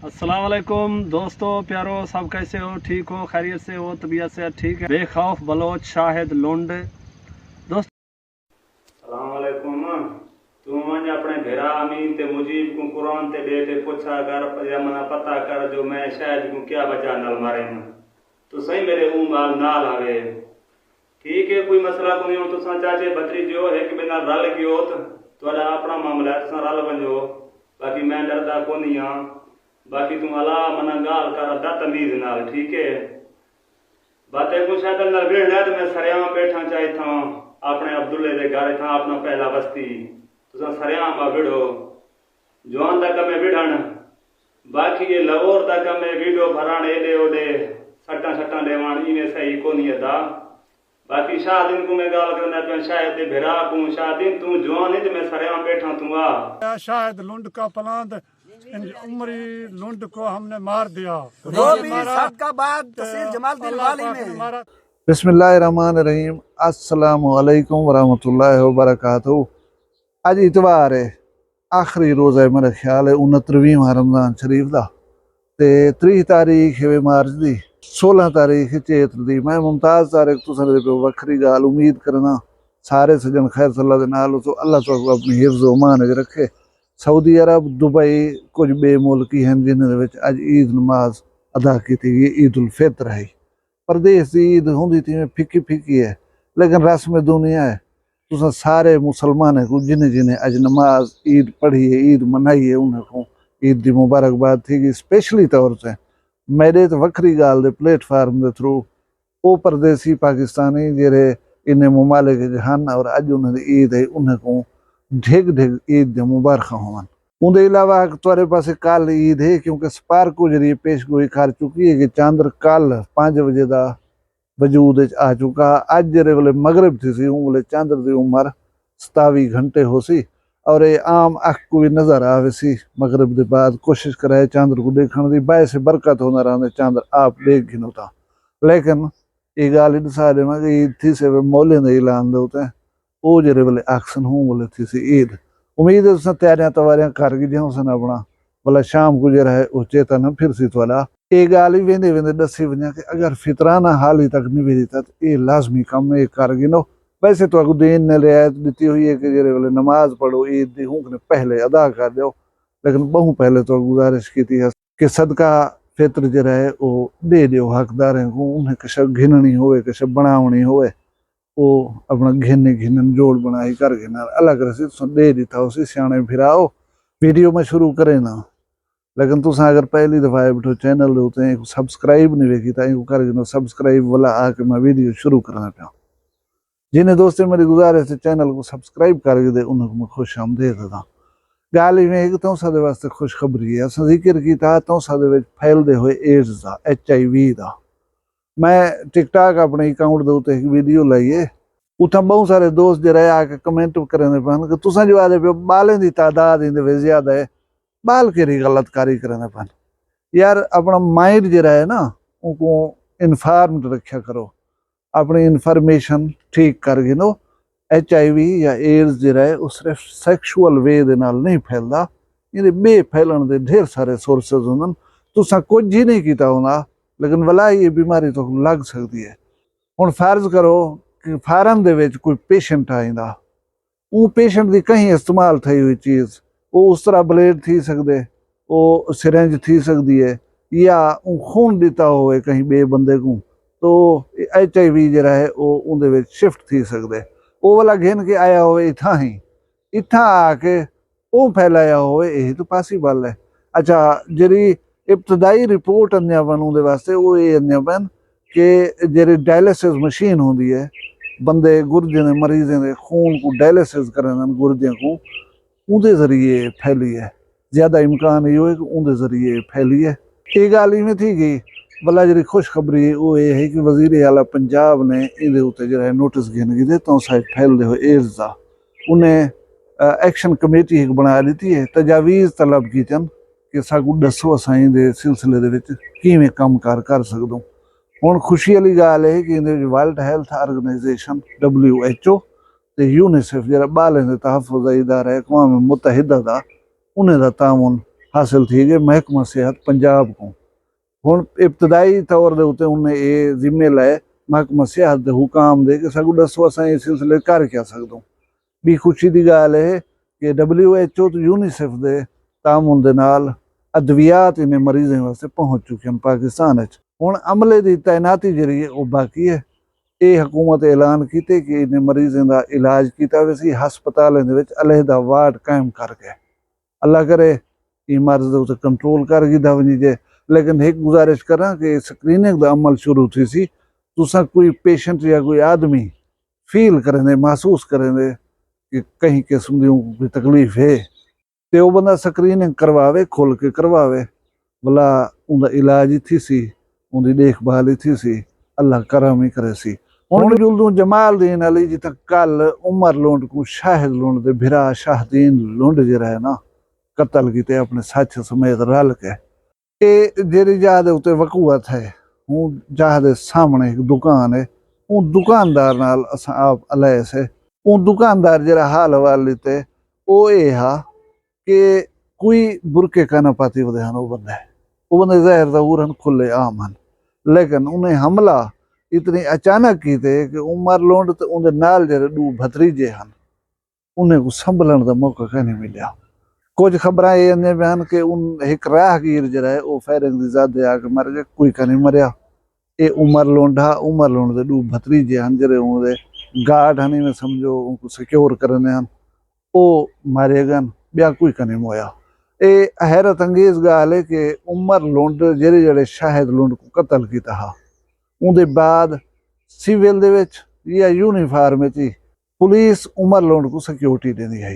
अस्सलाम वालेकुम दोस्तों प्यारो, सब कैसे हो? ठीक हो, खैरियत से हो, तबीयत से ठीक है? बेखौफ बलोच शाहिद लोंड दोस्त अस्सलाम वालेकुम। तू मन अपने घेरा अमीन ते मुजीब को कुरान ते दे ते पूछा कर या मना पता कर जो मैं शायद को क्या बचा नल मारे में तो सही मेरे ऊ माल नाल आवे। ठीक है, कोई मसला को नहीं हो। तुसा चाचे बतरी जो है कि बिना रल गयो तो अपना मामला है, तुसा रल वंजो। बाकी मैं डरदा को नहीं हां। बाकी तुम अला मना गाल कर अदा तमीज नाल, ठीक है? बातें कुछ शायद अंदर भिड़ना तो मैं सरियाम बैठा चाहे था अपने अब्दुल्ले दे घर था अपना पहला बस्ती तुसा सरियाम आ भिड़ो जवान तक मैं भिड़न। बाकी ये लवोर तक मैं वीडियो भरान एडे ओडे सट्टा सट्टा देवान इने सही को नहीं था। बाकी शाहदीन को मैं गाल करना पे शायद दे भिरा को शाहदीन तू जवान है मैं सरियाम बैठा तू आ शायद लुंड का पलांद उमरी लुंड को हमने मार दिया। बिस्मिल्लाहिर्रहमानिर्रहीम। अस्सलामु अलैकुम वरहमतुल्लाहि वबरकातुहू। आज इतवार है, आखिरी रोज़ है, मेरा ख्याल है 69वां रमज़ान शरीफ का। ते 30 तारीख है मार्च दी, 16 तारीख चेत दी। मैं मुमताज़ तारिक तुसां दे पे वखरी गाल उम्मीद करना सारे सजन खैर सल्ला दे नाल तो अल्लाह तो अपनी हिफ्ज़ व अमान च रखे। सऊदी अरब, दुबई, कुछ बे मुल्की हैं जिन्हें अज ईद नमाज अदा की थी। ये ईद उल फित्र है। परदेस की ईद होंगी थी फिक्की फिक्की है, लेकिन रस्म दुनिया है। तुसा सारे मुसलमान को जिन्हें जिन्हें अज नमाज ईद पढ़ी है, ईद मनाई है, उन्हें ईद की मुबारकबाद थी। स्पेशली तौर से मेरे तो वखरी गाल दे प्लेटफार्म के थ्रू वो परदेसी पाकिस्तानी जेरे इन्हें ममालिक जहान और अज उन्हें ईद है, उन्हें को ढेग ढेग ईद मुबारक होवन। उनके अलावा तुम्हारे पास कल ईद है, क्योंकि स्पार्क को जरिए पेश गोई कर चुकी है कि चंद्र कल 5 बजे का वजूद आ चुका। अज जरे वाले मगरब थी सी वाले चंद्र की उम्र 27 घंटे हो सी और ये आम अख को भी नजर आवे सी। मगरब के बाद कोशिश कराए चंद्र को देखने की, बाय से बरकत होना रहा चंद्र आप देख गिनो था। लेकिन ये गाल दसा देना कि ईद थी से मौले ने ऐलान दे वो जरे वाले एक्शन हूँ बोले थी सी ईद। उम्मीद है उसने तैयारियां तवारियां कर गई उसने अपना बोला शाम को जरा है वो चेतन फिर सी वाला ये गाल भी वेंदे वेंदे दसी वजा कि अगर फितराना हाल ही तक नहीं भेजी था तो ये लाजमी काम है कर गिनो। वैसे तो दीन ने रियायत दी हुई है कि जरे वाले नमाज पढ़ो ईद दी हूँ पहले अदा कर दो, लेकिन बहु पहले तो गुजारिश की थी कि सदका फित्र जरा है वो दे दो हकदार को। उन्हें किस घिननी होवे किस बनावनी होवे वो अपना घिन घिनन जोड़ बनाई कर घिना अलग रसी दे दिता उसी सियाने फिराओ। वीडियो में शुरू करे ना, लेकिन तुसा अगर पहली दफा बैठो चैनल होते हैं सब्सक्राइब नहीं वेखी था कर गिनो सब्सक्राइब वाला आके मैं वीडियो शुरू करना पाया। जिन्हें दोस्तों मेरी गुजारिश है चैनल को सब्सक्राइब कर दे उन्हें मैं खुश आमदेद था। गल इवें एक तो सादे वास्ते खुशखबरी है। असां जिक्र किया तो सादे विच फैलदे हुए एड्स का HIV का। मैं टिकटॉक अपने अकाउंट के उत्ते एक वीडियो लाई है, उत्थे बहुत सारे दोस्त जरा आके कमेंट करेंदे पन कि तुसां जो आदे पे बालें की तादाद इंदे ज्यादा है, बाल केरी गलत कारी करेंदे पन। यार अपना माइंड जरा है ना उनको इन्फॉर्म्ड रखा करो, अपनी इन्फॉर्मेशन ठीक कर गिनो। HIV या एड्स जरा है वो सिर्फ सैक्शुअल वे दे नाल नहीं फैलदा, ये बे फैलन दे ढेर सारे सोर्सेज होंदन। तुसां कुछ ही नहीं कीता होना लेकिन वला ये बीमारी तो लग सकती है। हुण फर्ज करो कि फार्म दे विच कोई पेशेंट आइंदा, वो पेशेंट की कहीं इस्तेमाल थी हुई चीज़ वो उस तरह ब्लेड थी सकते, वो सिरेंज थी सकती है, या खून दिता हो कहीं बे बंदे को तो HIV जरा है वो उनदे विच शिफ्ट थी सकते। वो वाला घिन के आया हो इत्थां ही इत्थां आके वो फैलाया हो, यही तो पॉसिबल है। अच्छा जी इब्तदाई रिपोर्ट अन्या बन उनके वास्ते वो ये अन्या बन कि जी डायलिसिस मशीन होंगी है, बंदे गुर्दे ने मरीजें के खून को डायलिसिस करें गुर्दे को, उनके जरिए फैली है। ज़्यादा इम्कान ये है कि उनके जरिए फैली है। ये गाल में थी कि भला जी खुशखबरी वो ये है कि वजीर आला पंजाब ने ये उत्ते जो है नोटिस गिन गी तो साइड फैलते हुए एड्स का उन्हें एक्शन कमेटी एक बना दी है। तजावीज़ तलब की कि साकू दसो असां दे सिलसिले किवें कम कर सकदो। हुण खुशी वाली गाल है कि वर्ल्ड हेल्थ ऑर्गेनाइजेशन WHO ते यूनिसेफ जरा बालें दे तहफ़ुज़ इदारा है अक़वाम मुत्तहिदा दा उन्हें दा तामुन हासिल थी गए महकमा सेहत पंजाब को। हुण इब्तदाई तौर के उत्ते उन्हें ये जिम्मे लाए महकमा सेहत के हुकाम दे कि सगू दसो असां इस सिलसिले कर क्या सकदों। भी खुशी की गल है कि WHO तो यूनीसेफ के तामुन दे नाल अद्वियात इन्हें मरीजें वास्ते पहुँच चुके हैं पाकिस्तान। हुण अमले की तैनाती जी है वो बाकी है। ये हुकूमत ऐलान किए कि इन मरीजों का इलाज किया वैसी हस्पतालों के अलहदा वार्ड कायम करके अल्लाह करे ये मर्ज के उत्ते कंट्रोल कर गिदा वनी जे। लेकिन एक गुजारिश करा कि स्क्रीनिंग का अमल शुरू थी सी तुसा कोई पेशेंट या कोई आदमी फील करें महसूस करें कि कहीं किस्म की कोई तकलीफ है तो वह बंदा स्क्रीनिंग करवावे खोल के करवावे भला उनका इलाज ही थी सी उनकी देखभाल ही थी सी अल्लाह करम ही करे सी। हुण जुल्दू जमालदीन अली जितना कल उमर लुंड को शाहिद लुंड दे भिरा शाहदीन लुंड जरा है ना कतल किते अपने साथ समेत रल के ये जेरी जहा दे उत्ते वकूअत है। हूँ जहा दे सामने एक दुकान है वो दुकानदार नाल असां आप अलह से वो दुकानदार जरा हाल हवाल लिते वो ये हा कि कोई बुरके का ना पाती वो बंदे ज़ाहिर ज़हूरन खुले आम हन। लेकिन उन्हें हमला इतनी अचानक किए कि उमर लुंड तो उनके नाल जरे दू भतरीजे हन उन्हें को संभलन का मौका कहीं नहीं मिला। कुछ खबर ये बयान कि उन एक राहगीर जरा है वो फायरिंग की ज़्यादा आके मर गए कोई का नहीं मरिया। ये उमर लुंड के दू भतरीजे हन जरे उनके गार्ड हन में समझो उनको सिक्योर करने हन वो मारे गन ब्या कोई का नहीं मोया। ये हैरत अंगेज गाल है कि उमर लुंड जेरे जड़े शाहिद लुंड को कतल किया हा उनके बाद सिविल दे विच या यूनीफार्म ही पुलिस उमर लुंड को सिक्योरिटी देती है।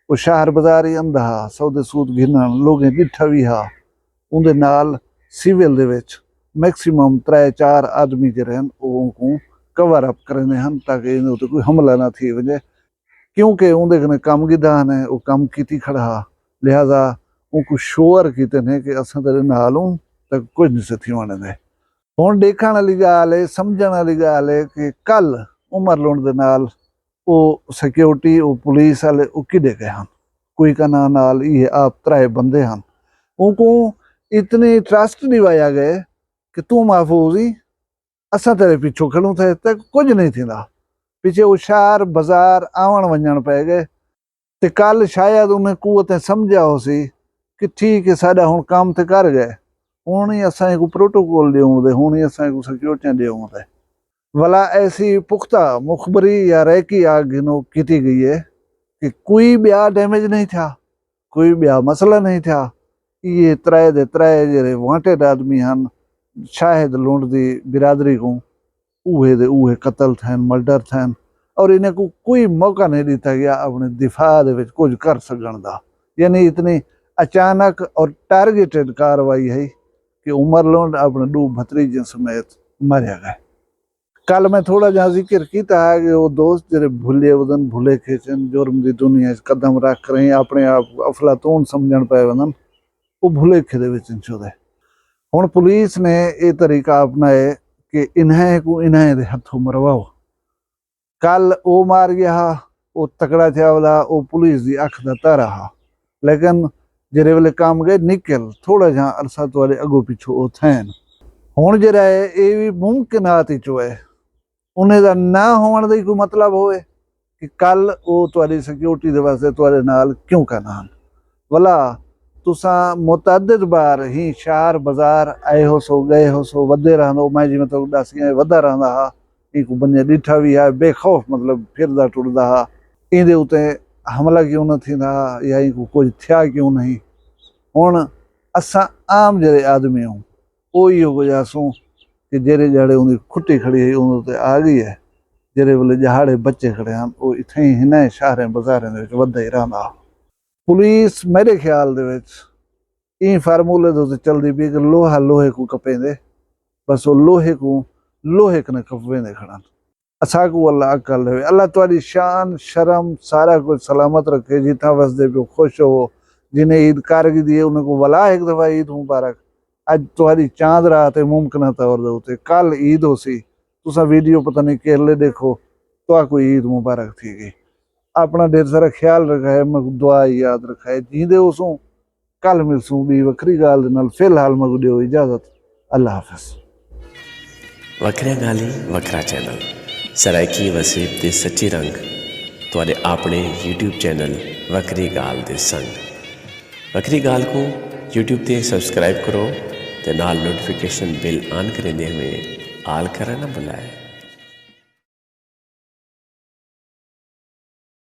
वो शहर बाजार ही अंधा हा सौदे सूद घिनन लोगें डिठा भी हा उनके नाल सिविल दे विच मैक्सिमम 3-4 आदमी जरे को कवर अप करने हैं ताकि इन कोई हमला ना थी वजे क्योंकि उनके कने कम गिदा ने वो कम की खड़ा हा लिहाजा उनको शोर किते ने कि असां तेरे नाल हूं तक कुछ नहीं से थी वने दे। हुण देखण वाली गाल है समझण वाली गाल है कि कल उमर लुंड दे नाल वो सिक्योरिटी वो पुलिस वाले वो किडे गए हैं कोई का नाल ये आप 3 बंदे हैं उनको इतने ट्रस्ट दिवाया गए कि तू महफूज ही असां तेरे पिछो खड़ू थे तक कुछ नहीं थी पीछे वो शहर बाजार आवन वंजन पै गए तो कल शायद उन्हें कुवतें समझा हो सी कि ठीक है साडा हुण काम ते कर गए हुण ही असां को प्रोटोकॉल देऊं दे हुण ही असां को सिक्योरिटियां देऊं दे भला ऐसी पुख्ता मुखबरी या रैकी आगिनो की गई है कि कोई ब्या डैमेज नहीं था कोई ब्या मसला नहीं था। ये 3 दे 3 जरे वांटेड आदमी हन शाहिद लुंड दी बिरादरी को उहे दे उहे कतल थे मर्डर थे और इन्हें को कोई मौका नहीं दिता गया अपने दिफा दे विच कुछ कर सकण दा। यानी इतनी अचानक और टारगेटेड कार्रवाई है कि उमर लुंड अपने 2 भतरीजे समेत मरिया गए। कल मैं थोड़ा जहाँ जिक्र किया है कि वो दोस्त जरे भूले वदन भूले खेचन जुर्म की दुनिया कदम रख रहे अपने आप अफलातून समझण पे वदन वो भूले खेदे विच छोदे। हुण पुलिस ने ये तरीका अपनाए कि इन्हें को इन्हें दे हथों मरवाओ। कल वो मार गया वो तकड़ा थे वाला वो पुलिस की अख का तारा हा लेकिन जेरे वेले काम गए निकल थोड़ा जहाँ अरसत वाले अगो पिछो थैन हुण जरा है ये भी मुमकिनात ही चो है उन्हें दा ना होने का कोई मतलब होए कि कल वो तुहाडी सिक्योरिटी दे वास्ते तुहाडे नाल क्यों करना हन भला तुसा मुतअद्दिद बार ही शहर बाजार आए हो सो गए हो सो वधे रहंदो मैं जिवें तो दसियां वधा रहंदा हा इनको बंदे डिठा भी है बेखौफ मतलब फिरदा टुरदा हा इंदे उते हमला क्यों न थींदा या इनको कुछ थिया क्यों नहीं। हुण असां आम जड़े आदमी हूँ वो इहो गुजासूं कि जेरे जड़े उनकी खुट्टी खड़ी है उन आ गई है जेरे वेले जहाड़े बच्चे खड़े हैं वो इत्थे ही हिन शहरें बाजारें दे विच वधा ही रहिंदा। पुलिस मेरे ख्याल दे विच ई फार्मूले दे उत्ते चलदी पई कि लोहा लोहे को कपेंदे बस वो लोहे को लोहे कने कपवेंदे खड़न। असा को अल्लाह अकल देवे अल्लाह तुहाडी शान शर्म सारा कुछ सलामत रखे जिथा वसदे पियो खुश हो जिन्हें ईद कारगी दी उनको वला एक दफ़ा ईद मुबारक। अज तुहाडी चांद रात है मुमकिन तौर दे उत्ते कल ईद हो सी तुसा वीडियो पता नहीं केरले देखो तो कोई ईद मुबारक थी गई। अपना ढेर सारा ख्याल रखा है दुआ याद रखा है जींदे उसों कल मिलसूं भी वक्री गाल दे नाल। फिलहाल मैं दियो इजाजत, अल्लाह हाफिज। वखरिया गाली वखरा चैनल सराइकी वसीब दे सच्चे रंग तुहाडे अपने यूट्यूब चैनल वखरी गाल दे संग। वखरी गाल को यूट्यूब ते सब्सक्राइब करो ते नाल नोटिफिकेशन बिल ऑन करेंदे हुए आल करना ना भुलाए।